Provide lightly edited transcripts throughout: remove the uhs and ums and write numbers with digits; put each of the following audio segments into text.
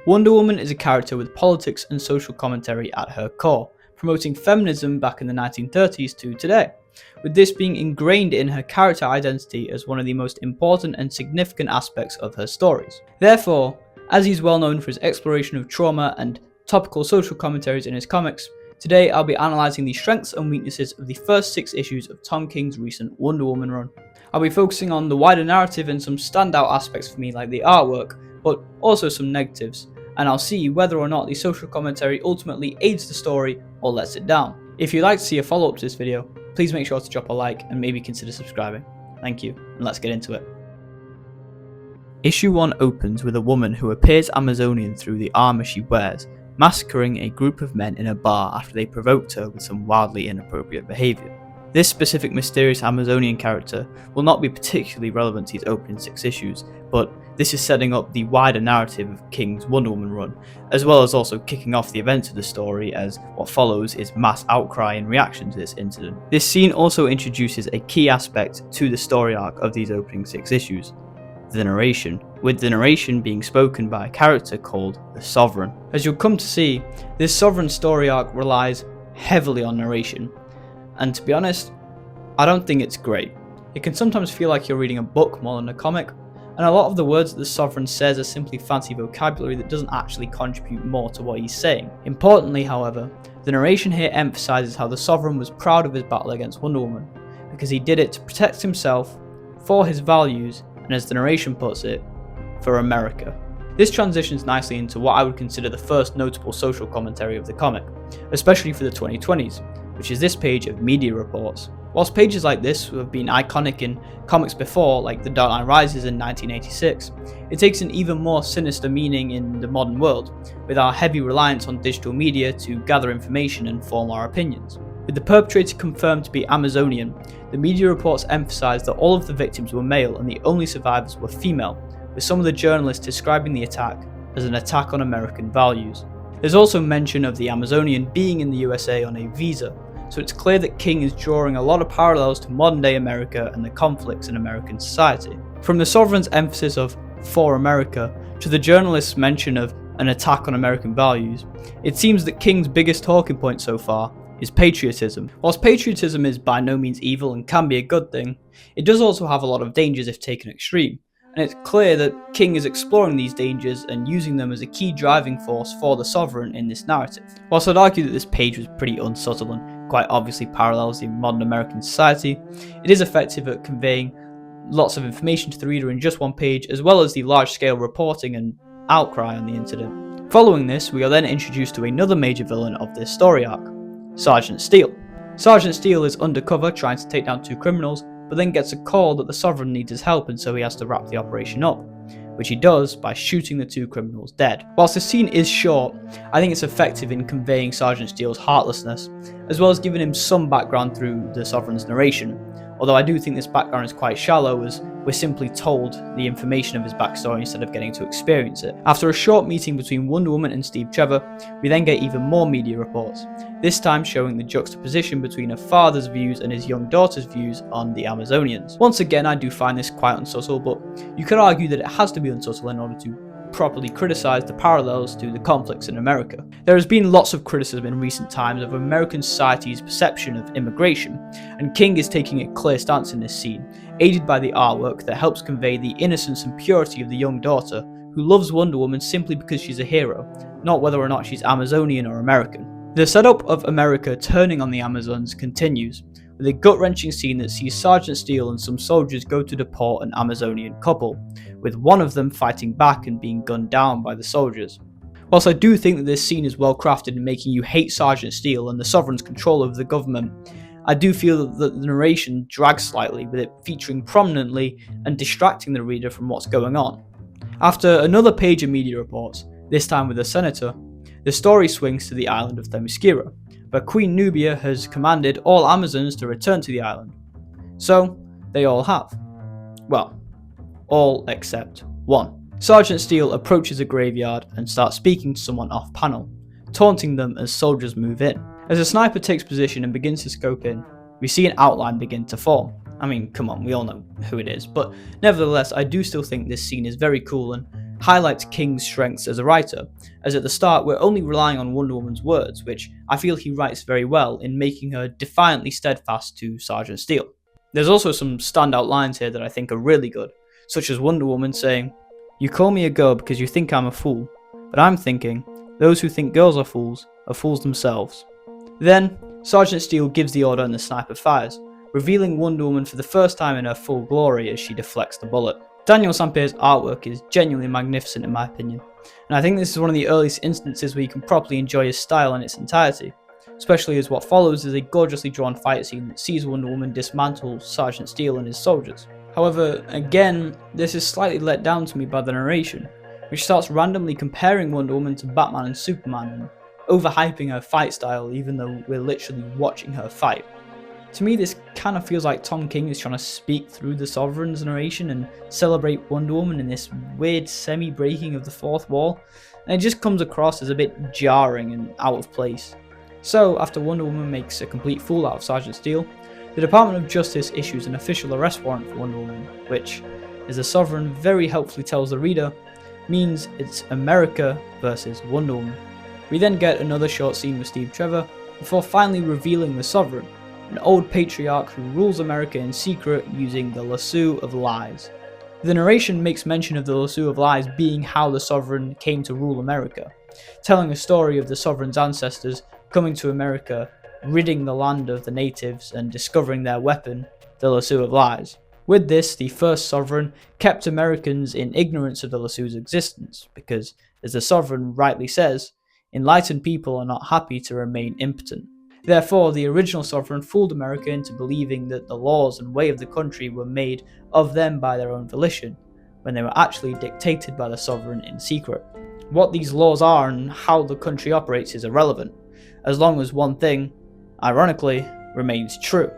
Wonder Woman is a character with politics and social commentary at her core, promoting feminism back in the 1930s to today, with this being ingrained in her character identity as one of the most important and significant aspects of her stories. Therefore, as he's well known for his exploration of trauma and topical social commentaries in his comics, today I'll be analysing the strengths and weaknesses of the first 6 issues of Tom King's recent Wonder Woman run. I'll be focusing on the wider narrative and some standout aspects for me like the artwork, but also some negatives, and I'll see whether or not the social commentary ultimately aids the story or lets it down. If you'd like to see a follow-up to this video, please make sure to drop a like and maybe consider subscribing. Thank you, and let's get into it. Issue 1 opens with a woman who appears Amazonian through the armour she wears, massacring a group of men in a bar after they provoked her with some wildly inappropriate behaviour. This specific mysterious Amazonian character will not be particularly relevant to these opening 6 issues, but this is setting up the wider narrative of King's Wonder Woman run, as well as also kicking off the events of the story, as what follows is mass outcry in reaction to this incident. This scene also introduces a key aspect to the story arc of these opening 6 issues: the narration, with the narration being spoken by a character called the Sovereign. As you'll come to see, this Sovereign story arc relies heavily on narration, and to be honest, I don't think it's great. It can sometimes feel like you're reading a book more than a comic, and a lot of the words that the Sovereign says are simply fancy vocabulary that doesn't actually contribute more to what he's saying. Importantly, however, the narration here emphasises how the Sovereign was proud of his battle against Wonder Woman, because he did it to protect himself, for his values, and as the narration puts it, for America. This transitions nicely into what I would consider the first notable social commentary of the comic, especially for the 2020s, which is this page of media reports. Whilst pages like this have been iconic in comics before, like The Dark Knight Rises in 1986, it takes an even more sinister meaning in the modern world, with our heavy reliance on digital media to gather information and form our opinions. With the perpetrator confirmed to be Amazonian, the media reports emphasise that all of the victims were male and the only survivors were female, with some of the journalists describing the attack as an attack on American values. There's also mention of the Amazonian being in the USA on a visa, so it's clear that King is drawing a lot of parallels to modern day America and the conflicts in American society. From the Sovereign's emphasis of "for America" to the journalist's mention of an attack on American values, it seems that King's biggest talking point so far is patriotism. Whilst patriotism is by no means evil and can be a good thing, it does also have a lot of dangers if taken extreme, and it's clear that King is exploring these dangers and using them as a key driving force for the Sovereign in this narrative. Whilst I'd argue that this page was pretty unsubtle and quite obviously parallels the modern American society, it is effective at conveying lots of information to the reader in just one page, as well as the large-scale reporting and outcry on the incident. Following this, we are then introduced to another major villain of this story arc, Sergeant Steele. Sergeant Steele is undercover trying to take down 2 criminals, but then gets a call that the Sovereign needs his help, and so he has to wrap the operation up, which he does by shooting the 2 criminals dead. Whilst the scene is short, I think it's effective in conveying Sergeant Steele's heartlessness, as well as giving him some background through the Sovereign's narration, although I do think this background is quite shallow, as we're simply told the information of his backstory instead of getting to experience it. After a short meeting between Wonder Woman and Steve Trevor, we then get even more media reports, this time showing the juxtaposition between a father's views and his young daughter's views on the Amazonians. Once again, I do find this quite unsubtle, but you could argue that it has to be unsubtle in order to properly criticise the parallels to the conflicts in America. There has been lots of criticism in recent times of American society's perception of immigration, and King is taking a clear stance in this scene, aided by the artwork that helps convey the innocence and purity of the young daughter, who loves Wonder Woman simply because she's a hero, not whether or not she's Amazonian or American. The setup of America turning on the Amazons continues, with a gut-wrenching scene that sees Sergeant Steele and some soldiers go to deport an Amazonian couple, with one of them fighting back and being gunned down by the soldiers. Whilst I do think that this scene is well crafted in making you hate Sergeant Steele and the Sovereign's control over the government, I do feel that the narration drags slightly, with it featuring prominently and distracting the reader from what's going on. After another page of media reports, this time with a senator, the story swings to the island of Themyscira, where Queen Nubia has commanded all Amazons to return to the island. So, they all have. Well, all except one. Sergeant Steele approaches a graveyard and starts speaking to someone off-panel, taunting them as soldiers move in. As a sniper takes position and begins to scope in, we see an outline begin to form. I mean, come on, we all know who it is, but nevertheless, I do still think this scene is very cool and highlights King's strengths as a writer, as at the start we're only relying on Wonder Woman's words, which I feel he writes very well in making her defiantly steadfast to Sergeant Steele. There's also some standout lines here that I think are really good, such as Wonder Woman saying, "You call me a girl because you think I'm a fool, but I'm thinking, those who think girls are fools themselves." Then, Sergeant Steele gives the order and the sniper fires, revealing Wonder Woman for the first time in her full glory as she deflects the bullet. Daniel Sampier's artwork is genuinely magnificent in my opinion, and I think this is one of the earliest instances where you can properly enjoy his style in its entirety, especially as what follows is a gorgeously drawn fight scene that sees Wonder Woman dismantle Sergeant Steele and his soldiers. However, again, this is slightly let down to me by the narration, which starts randomly comparing Wonder Woman to Batman and Superman and overhyping her fight style even though we're literally watching her fight. To me, this kind of feels like Tom King is trying to speak through the Sovereign's narration and celebrate Wonder Woman in this weird semi-breaking of the fourth wall, and it just comes across as a bit jarring and out of place. So, after Wonder Woman makes a complete fool out of Sergeant Steele, the Department of Justice issues an official arrest warrant for Wonder Woman, which, as the Sovereign very helpfully tells the reader, means it's America versus Wonder Woman. We then get another short scene with Steve Trevor, before finally revealing the Sovereign, an old patriarch who rules America in secret using the lasso of lies. The narration makes mention of the lasso of lies being how the Sovereign came to rule America, telling a story of the Sovereign's ancestors coming to America, ridding the land of the natives and discovering their weapon, the lasso of lies. With this, the first Sovereign kept Americans in ignorance of the lasso's existence, because, as the Sovereign rightly says, enlightened people are not happy to remain impotent. Therefore, the original Sovereign fooled America into believing that the laws and way of the country were made of them by their own volition, when they were actually dictated by the Sovereign in secret. What these laws are and how the country operates is irrelevant, as long as one thing, ironically, remains true: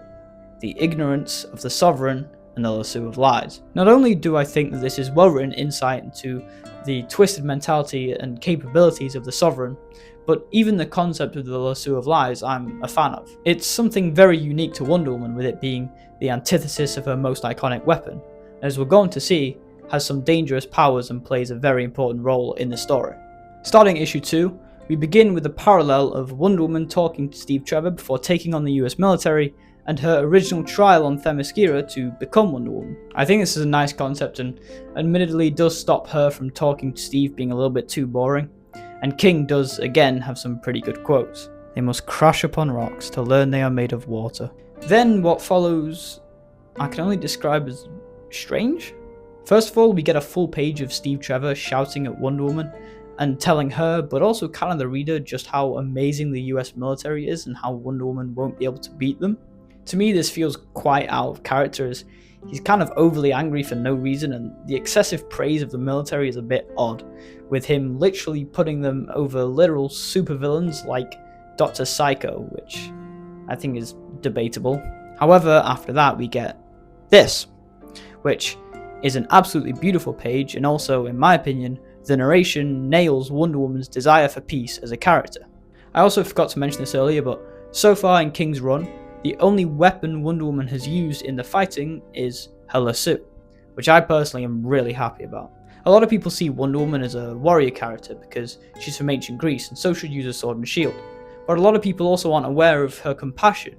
the ignorance of the Sovereign and the lasso of lies. Not only do I think that this is well-written insight into the twisted mentality and capabilities of the Sovereign, but even the concept of the lasso of lies I'm a fan of. It's something very unique to Wonder Woman, with it being the antithesis of her most iconic weapon, and as we're going to see, has some dangerous powers and plays a very important role in the story. Starting issue 2, we begin with the parallel of Wonder Woman talking to Steve Trevor before taking on the US military, and her original trial on Themyscira to become Wonder Woman. I think this is a nice concept and admittedly does stop her from talking to Steve being a little bit too boring. And King does again have some pretty good quotes. "They must crash upon rocks to learn they are made of water." Then what follows I can only describe as strange. First of all, we get a full page of Steve Trevor shouting at Wonder Woman and telling her, but also kind of the reader, just how amazing the US military is and how Wonder Woman won't be able to beat them. To me, this feels quite out of character, as he's kind of overly angry for no reason, and the excessive praise of the military is a bit odd, with him literally putting them over literal supervillains like Dr. Psycho, which I think is debatable. However, after that we get this, which is an absolutely beautiful page, and also, in my opinion, the narration nails Wonder Woman's desire for peace as a character. I also forgot to mention this earlier, but so far in King's run, the only weapon Wonder Woman has used in the fighting is her lasso, which I personally am really happy about. A lot of people see Wonder Woman as a warrior character because she's from ancient Greece and so should use a sword and shield, but a lot of people also aren't aware of her compassion,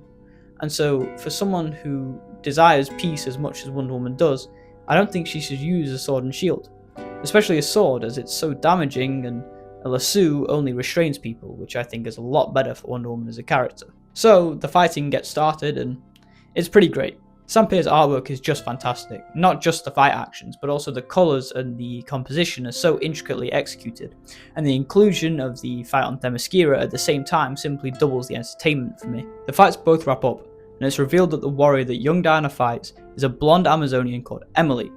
and so for someone who desires peace as much as Wonder Woman does, I don't think she should use a sword and shield, especially a sword, as it's so damaging, and a lasso only restrains people, which I think is a lot better for Wonder Woman as a character. So the fighting gets started and it's pretty great. Sampier's artwork is just fantastic, not just the fight actions, but also the colours and the composition are so intricately executed, and the inclusion of the fight on Themyscira at the same time simply doubles the entertainment for me. The fights both wrap up, and it's revealed that the warrior that young Diana fights is a blonde Amazonian called Emily,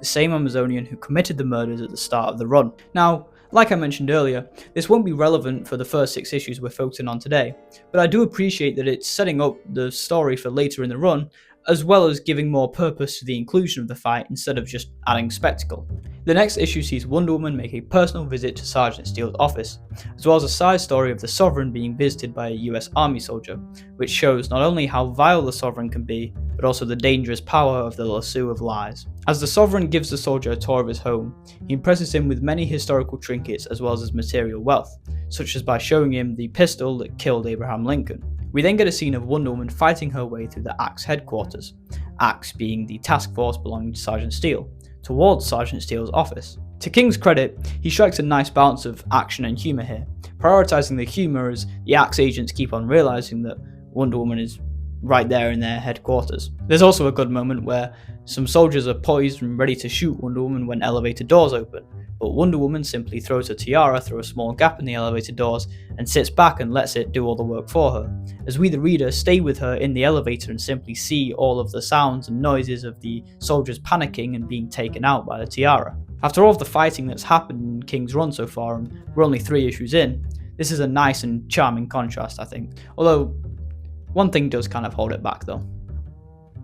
the same Amazonian who committed the murders at the start of the run. Now, like I mentioned earlier, this won't be relevant for the first 6 issues we're focusing on today, but I do appreciate that it's setting up the story for later in the run, as well as giving more purpose to the inclusion of the fight instead of just adding spectacle. The next issue sees Wonder Woman make a personal visit to Sergeant Steele's office, as well as a side story of the Sovereign being visited by a US Army soldier, which shows not only how vile the Sovereign can be, but but also the dangerous power of the lasso of lies. As the Sovereign gives the soldier a tour of his home, he impresses him with many historical trinkets as well as his material wealth, such as by showing him the pistol that killed Abraham Lincoln. We then get a scene of Wonder Woman fighting her way through the Axe headquarters, Axe being the task force belonging to Sergeant Steele, towards Sergeant Steele's office. To King's credit, he strikes a nice balance of action and humour here, prioritising the humour as the Axe agents keep on realising that Wonder Woman is right there in their headquarters. There's also a good moment where some soldiers are poised and ready to shoot Wonder Woman when elevator doors open, but Wonder Woman simply throws her tiara through a small gap in the elevator doors and sits back and lets it do all the work for her, as we the reader stay with her in the elevator and simply see all of the sounds and noises of the soldiers panicking and being taken out by the tiara. After all of the fighting that's happened in King's run so far, and we're only 3 issues in, this is a nice and charming contrast, I think. Although, one thing does kind of hold it back though.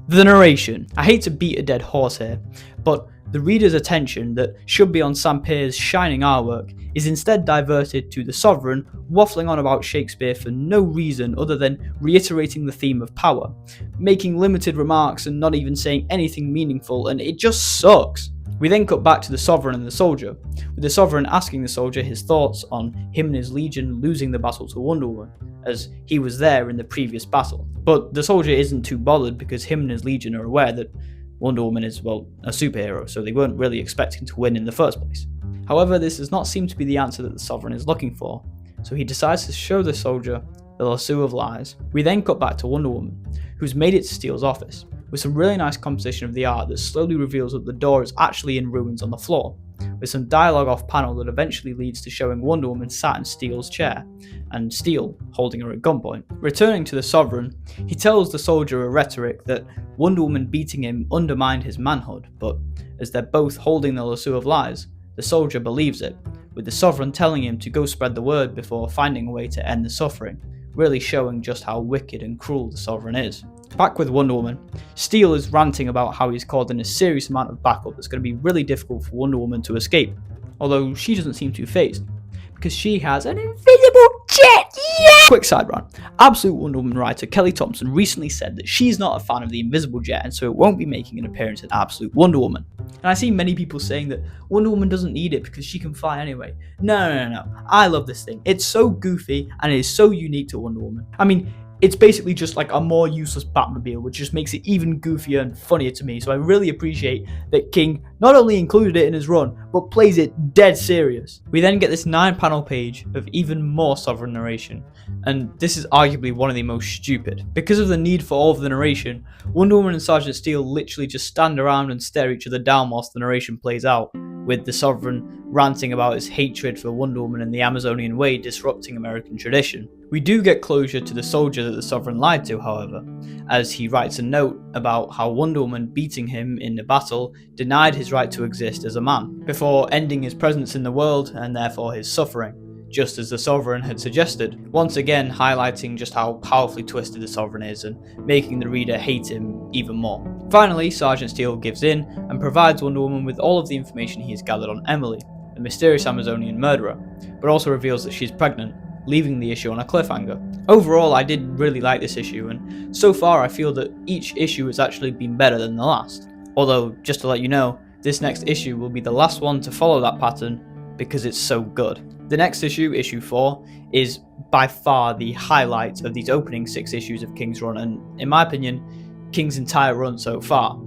The narration. I hate to beat a dead horse here, but the reader's attention that should be on Sam Peir's shining artwork is instead diverted to the Sovereign waffling on about Shakespeare for no reason other than reiterating the theme of power, making limited remarks and not even saying anything meaningful, and it just sucks. We then cut back to the Sovereign and the soldier, with the Sovereign asking the soldier his thoughts on him and his legion losing the battle to Wonder Woman, as he was there in the previous battle. But the soldier isn't too bothered because him and his legion are aware that Wonder Woman is, well, a superhero, so they weren't really expecting to win in the first place. However, this does not seem to be the answer that the Sovereign is looking for, so he decides to show the soldier the lasso of lies. We then cut back to Wonder Woman, who's made it to Steele's office, with some really nice composition of the art that slowly reveals that the door is actually in ruins on the floor, with some dialogue off panel that eventually leads to showing Wonder Woman sat in Steele's chair, and Steele holding her at gunpoint. Returning to the Sovereign, he tells the soldier a rhetoric that Wonder Woman beating him undermined his manhood, but as they're both holding the lasso of lies, the soldier believes it, with the Sovereign telling him to go spread the word before finding a way to end the suffering, really showing just how wicked and cruel the Sovereign is. Back with Wonder Woman, Steele is ranting about how he's called in a serious amount of backup that's going to be really difficult for Wonder Woman to escape, although she doesn't seem too fazed, because she has an invisible jet! Yeah! Quick side rant. Absolute Wonder Woman writer Kelly Thompson recently said that she's not a fan of the invisible jet and so it won't be making an appearance in Absolute Wonder Woman. And I see many people saying that Wonder Woman doesn't need it because she can fly anyway. No. I love this thing. It's so goofy and it is so unique to Wonder Woman. I mean, it's basically just like a more useless Batmobile, which just makes it even goofier and funnier to me, so I really appreciate that King not only included it in his run, but plays it dead serious. We then get this 9-panel page of even more Sovereign narration, and this is arguably one of the most stupid. Because of the need for all of the narration, Wonder Woman and Sergeant Steele literally just stand around and stare each other down whilst the narration plays out, with the Sovereign ranting about his hatred for Wonder Woman and the Amazonian way disrupting American tradition. We do get closure to the soldier that the Sovereign lied to, however, as he writes a note about how Wonder Woman beating him in the battle denied his right to exist as a man, before ending his presence in the world and therefore his suffering, just as the Sovereign had suggested, once again highlighting just how powerfully twisted the Sovereign is and making the reader hate him even more. Finally, Sergeant Steele gives in and provides Wonder Woman with all of the information he has gathered on Emily, the mysterious Amazonian murderer, but also reveals that she's pregnant, leaving the issue on a cliffhanger. Overall, I did really like this issue, and so far I feel that each issue has actually been better than the last. Although, just to let you know, this next issue will be the last one to follow that pattern because it's so good. The next issue, issue 4, is by far the highlight of these opening 6 issues of King's run, and in my opinion, King's entire run so far,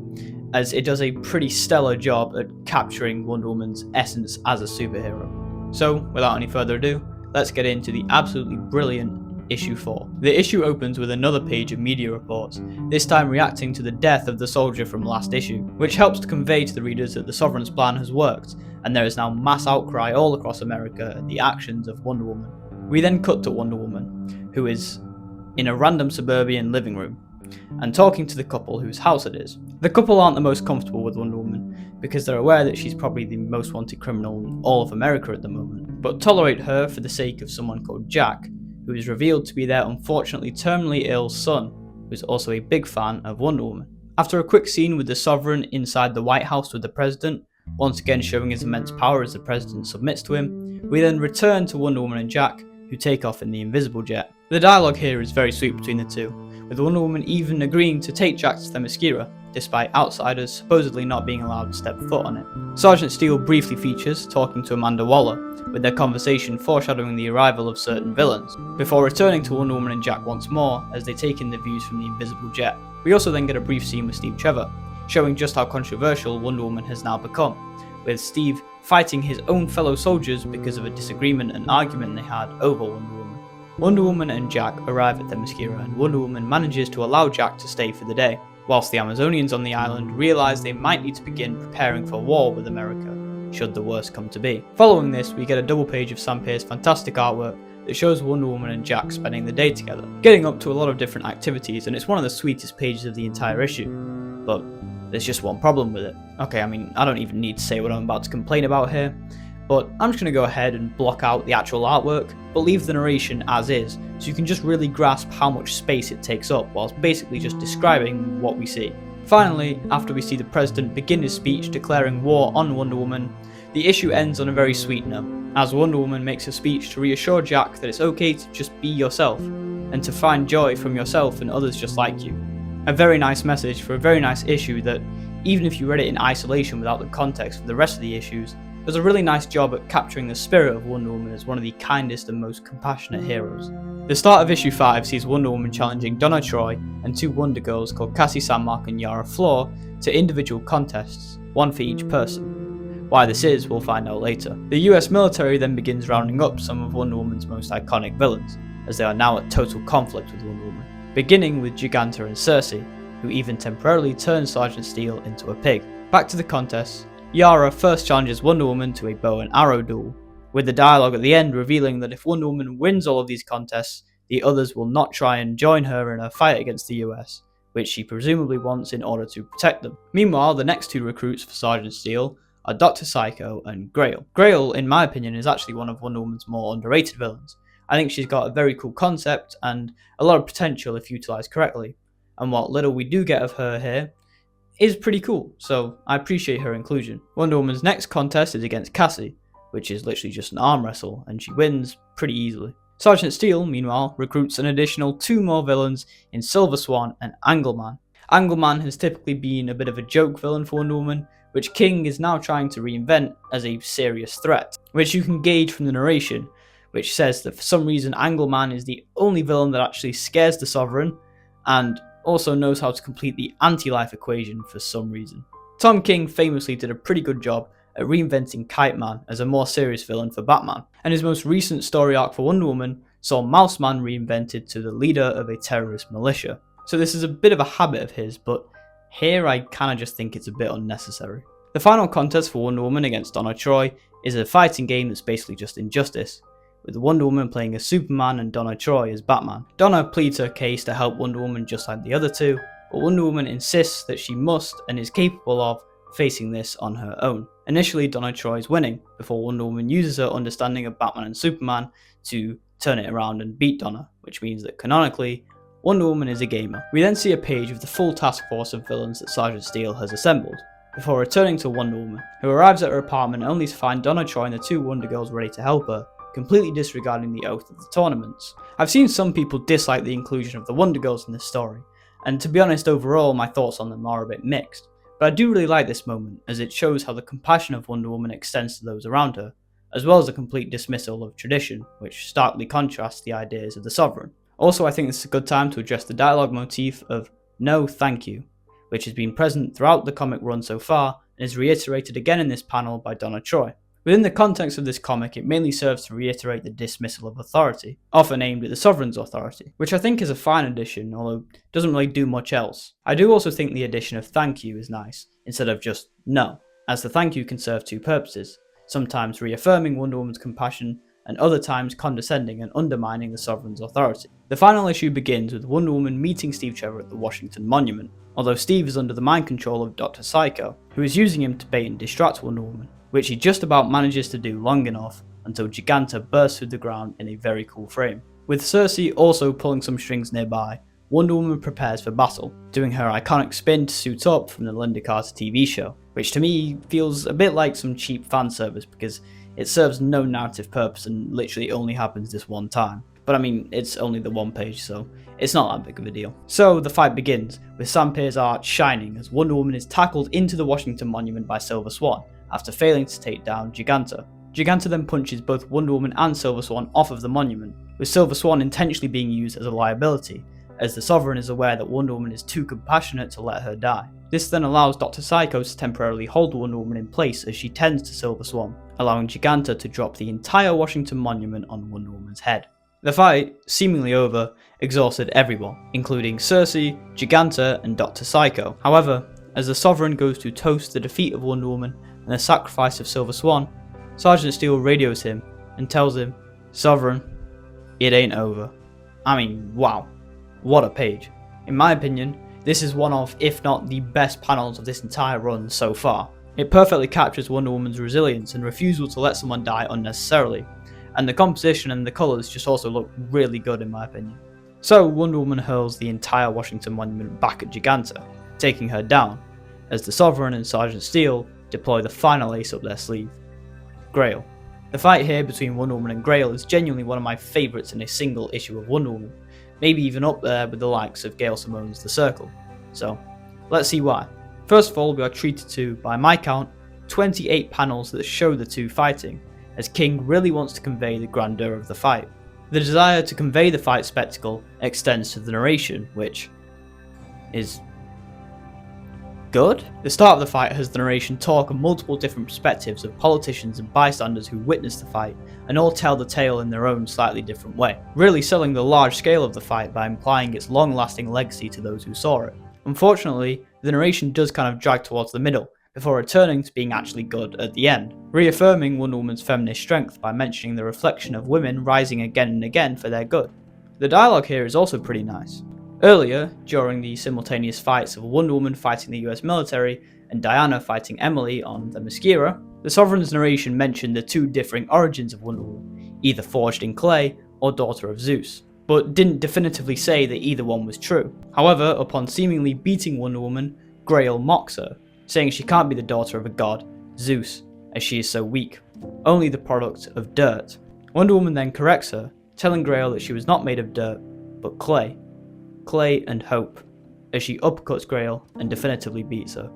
as it does a pretty stellar job at capturing Wonder Woman's essence as a superhero. So, without any further ado, let's get into the absolutely brilliant issue 4. The issue opens with another page of media reports, this time reacting to the death of the soldier from last issue, which helps to convey to the readers that the Sovereign's plan has worked, and there is now mass outcry all across America at the actions of Wonder Woman. We then cut to Wonder Woman, who is in a random suburban living room, and talking to the couple whose house it is. The couple aren't the most comfortable with Wonder Woman, because they're aware that she's probably the most wanted criminal in all of America at the moment, but tolerate her for the sake of someone called Jack, who is revealed to be their unfortunately terminally ill son, who is also a big fan of Wonder Woman. After a quick scene with the Sovereign inside the White House with the President, once again showing his immense power as the President submits to him, we then return to Wonder Woman and Jack, who take off in the invisible jet. The dialogue here is very sweet between the two, with Wonder Woman even agreeing to take Jack to Themyscira, despite outsiders supposedly not being allowed to step foot on it. Sergeant Steele briefly features talking to Amanda Waller, with their conversation foreshadowing the arrival of certain villains, before returning to Wonder Woman and Jack once more as they take in the views from the invisible jet. We also then get a brief scene with Steve Trevor, showing just how controversial Wonder Woman has now become, with Steve fighting his own fellow soldiers because of a disagreement and argument they had over Wonder Woman. Wonder Woman and Jack arrive at Themyscira, and Wonder Woman manages to allow Jack to stay for the day, whilst the Amazonians on the island realise they might need to begin preparing for war with America, should the worst come to be. Following this, we get a double page of Sam Pearce's fantastic artwork that shows Wonder Woman and Jack spending the day together, getting up to a lot of different activities, and it's one of the sweetest pages of the entire issue. But there's just one problem with it. Okay, I mean, I don't even need to say what I'm about to complain about here, but I'm just going to go ahead and block out the actual artwork, but leave the narration as is, so you can just really grasp how much space it takes up, whilst basically just describing what we see. Finally, after we see the President begin his speech declaring war on Wonder Woman, the issue ends on a very sweet note, as Wonder Woman makes a speech to reassure Jack that it's okay to just be yourself, and to find joy from yourself and others just like you. A very nice message for a very nice issue that, even if you read it in isolation without the context for the rest of the issues, does a really nice job at capturing the spirit of Wonder Woman as one of the kindest and most compassionate heroes. The start of issue 5 sees Wonder Woman challenging Donna Troy and 2 Wonder Girls called Cassie Sandmark and Yara Flor to individual contests, one for each person. Why this is, we'll find out later. The US military then begins rounding up some of Wonder Woman's most iconic villains, as they are now at total conflict with Wonder Woman, beginning with Giganta and Circe, who even temporarily turns Sergeant Steele into a pig. Back to the contests, Yara first challenges Wonder Woman to a bow and arrow duel, with the dialogue at the end revealing that if Wonder Woman wins all of these contests, the others will not try and join her in a fight against the US, which she presumably wants in order to protect them. Meanwhile, the next 2 recruits for Sergeant Steele are Dr. Psycho and Grail. Grail, in my opinion, is actually one of Wonder Woman's more underrated villains. I think she's got a very cool concept and a lot of potential if utilised correctly, and what little we do get of her here is pretty cool, so I appreciate her inclusion. Wonder Woman's next contest is against Cassie, which is literally just an arm wrestle, and she wins pretty easily. Sergeant Steele, meanwhile, recruits an additional 2 more villains in Silver Swan and Angleman. Angleman has typically been a bit of a joke villain for Wonder Woman, which King is now trying to reinvent as a serious threat, which you can gauge from the narration, which says that for some reason Angleman is the only villain that actually scares the Sovereign, and also knows how to complete the anti-life equation for some reason. Tom King famously did a pretty good job at reinventing Kite Man as a more serious villain for Batman, and his most recent story arc for Wonder Woman saw Mouse Man reinvented to the leader of a terrorist militia. So this is a bit of a habit of his, but here I kinda just think it's a bit unnecessary. The final contest for Wonder Woman against Donna Troy is a fighting game that's basically just injustice, with Wonder Woman playing as Superman and Donna Troy as Batman. Donna pleads her case to help Wonder Woman just like the other 2, but Wonder Woman insists that she must and is capable of facing this on her own. Initially, Donna Troy is winning, before Wonder Woman uses her understanding of Batman and Superman to turn it around and beat Donna, which means that canonically, Wonder Woman is a gamer. We then see a page of the full task force of villains that Sergeant Steele has assembled, before returning to Wonder Woman, who arrives at her apartment only to find Donna Troy and the 2 Wonder Girls ready to help her, completely disregarding the oath of the tournaments. I've seen some people dislike the inclusion of the Wonder Girls in this story, and to be honest, overall my thoughts on them are a bit mixed, but I do really like this moment as it shows how the compassion of Wonder Woman extends to those around her, as well as a complete dismissal of tradition, which starkly contrasts the ideas of the Sovereign. Also, I think this is a good time to address the dialogue motif of "no thank you," which has been present throughout the comic run so far and is reiterated again in this panel by Donna Troy. Within the context of this comic, it mainly serves to reiterate the dismissal of authority, often aimed at the Sovereign's authority, which I think is a fine addition, although it doesn't really do much else. I do also think the addition of thank you is nice, instead of just no, as the thank you can serve 2 purposes, sometimes reaffirming Wonder Woman's compassion, and other times condescending and undermining the Sovereign's authority. The final issue begins with Wonder Woman meeting Steve Trevor at the Washington Monument, although Steve is under the mind control of Dr. Psycho, who is using him to bait and distract Wonder Woman, which he just about manages to do long enough until Giganta bursts through the ground in a very cool frame. With Circe also pulling some strings nearby, Wonder Woman prepares for battle, doing her iconic spin to suit up from the Linda Carter TV show, which to me feels a bit like some cheap fan service because it serves no narrative purpose and literally only happens this one time. but I mean, it's only the one page, so it's not that big of a deal. So the fight begins, with Sam Pierce's art shining as Wonder Woman is tackled into the Washington Monument by Silver Swan, after failing to take down Giganta. Giganta then punches both Wonder Woman and Silver Swan off of the monument, with Silver Swan intentionally being used as a liability, as the Sovereign is aware that Wonder Woman is too compassionate to let her die. This then allows Dr. Psycho to temporarily hold Wonder Woman in place as she tends to Silver Swan, allowing Giganta to drop the entire Washington Monument on Wonder Woman's head. The fight, seemingly over, exhausted everyone, including Cersei, Giganta, and Dr. Psycho. However, as the Sovereign goes to toast the defeat of Wonder Woman and the sacrifice of Silver Swan, Sergeant Steel radios him and tells him, "Sovereign, it ain't over." I mean, wow, what a page. In my opinion, this is one of, if not the best panels of this entire run so far. It perfectly captures Wonder Woman's resilience and refusal to let someone die unnecessarily, and the composition and the colours just also look really good in my opinion. So Wonder Woman hurls the entire Washington Monument back at Giganta, taking her down, as the Sovereign and Sergeant Steel deploy the final ace up their sleeve, Grail. The fight here between Wonder Woman and Grail is genuinely one of my favourites in a single issue of Wonder Woman, maybe even up there with the likes of Gail Simone's The Circle. So, let's see why. First of all, we are treated to, by my count, 28 panels that show the two fighting, as King really wants to convey the grandeur of the fight. The desire to convey the fight spectacle extends to the narration, which is good. The start of the fight has the narration talk of multiple different perspectives of politicians and bystanders who witness the fight, and all tell the tale in their own slightly different way, really selling the large scale of the fight by implying its long-lasting legacy to those who saw it. Unfortunately, the narration does kind of drag towards the middle, before returning to being actually good at the end, reaffirming Wonder Woman's feminist strength by mentioning the reflection of women rising again and again for their good. The dialogue here is also pretty nice. Earlier, during the simultaneous fights of Wonder Woman fighting the US military and Diana fighting Emily on the Themyscira, the Sovereign's narration mentioned the two differing origins of Wonder Woman, either forged in clay or daughter of Zeus, but didn't definitively say that either one was true. However, upon seemingly beating Wonder Woman, Grail mocks her, saying she can't be the daughter of a god, Zeus, as she is so weak, only the product of dirt. Wonder Woman then corrects her, telling Grail that she was not made of dirt, but clay and hope, as she uppercuts Grail and definitively beats her.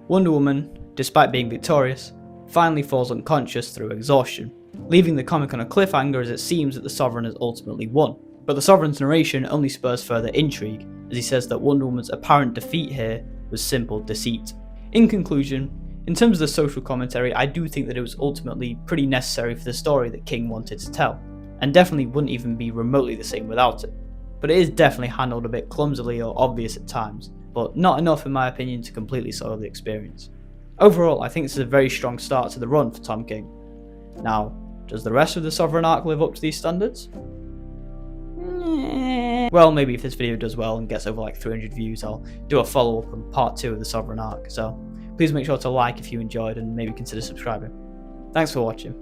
Wonder Woman, despite being victorious, finally falls unconscious through exhaustion, leaving the comic on a cliffhanger as it seems that the Sovereign has ultimately won. But the Sovereign's narration only spurs further intrigue, as he says that Wonder Woman's apparent defeat here was simple deceit. In conclusion, in terms of the social commentary, I do think that it was ultimately pretty necessary for the story that King wanted to tell, and definitely wouldn't even be remotely the same without it. But it is definitely handled a bit clumsily or obvious at times, but not enough in my opinion to completely soil the experience. Overall, I think this is a very strong start to the run for Tom King. Now, does the rest of the Sovereign arc live up to these standards? Well, maybe if this video does well and gets over like 300 views, I'll do a follow-up on part 2 of the Sovereign arc, so please make sure to like if you enjoyed and maybe consider subscribing. Thanks for watching.